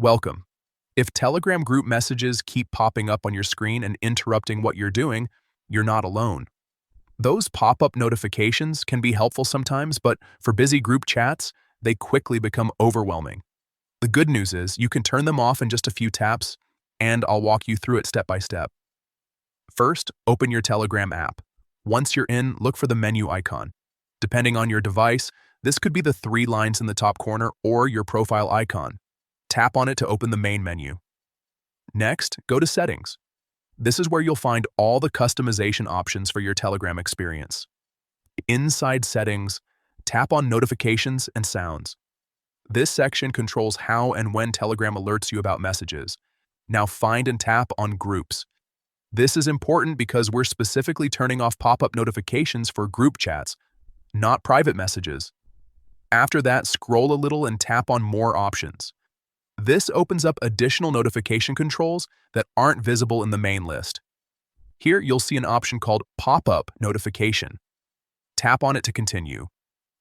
Welcome. If Telegram group messages keep popping up on your screen and interrupting what you're doing, you're not alone. Those pop-up notifications can be helpful sometimes, but for busy group chats, they quickly become overwhelming. The good news is you can turn them off in just a few taps, and I'll walk you through it step by step. First, open your Telegram app. Once you're in, look for the menu icon. Depending on your device, this could be the three lines in the top corner or your profile icon. Tap on it to open the main menu. Next, go to Settings. This is where you'll find all the customization options for your Telegram experience. Inside Settings, tap on Notifications and Sounds. This section controls how and when Telegram alerts you about messages. Now find and tap on Groups. This is important because we're specifically turning off pop-up notifications for group chats, not private messages. After that, scroll a little and tap on More Options. This opens up additional notification controls that aren't visible in the main list. Here, you'll see an option called Pop-up Notification. Tap on it to continue.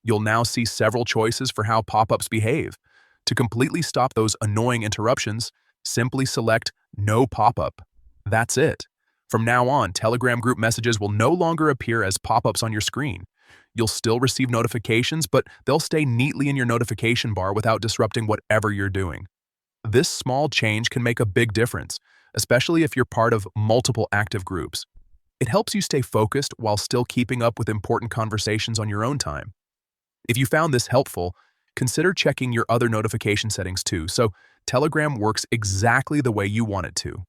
You'll now see several choices for how pop-ups behave. To completely stop those annoying interruptions, simply select No Pop-up. That's it. From now on, Telegram group messages will no longer appear as pop-ups on your screen. You'll still receive notifications, but they'll stay neatly in your notification bar without disrupting whatever you're doing. This small change can make a big difference, especially if you're part of multiple active groups. It helps you stay focused while still keeping up with important conversations on your own time. If you found this helpful, consider checking your other notification settings too, so Telegram works exactly the way you want it to.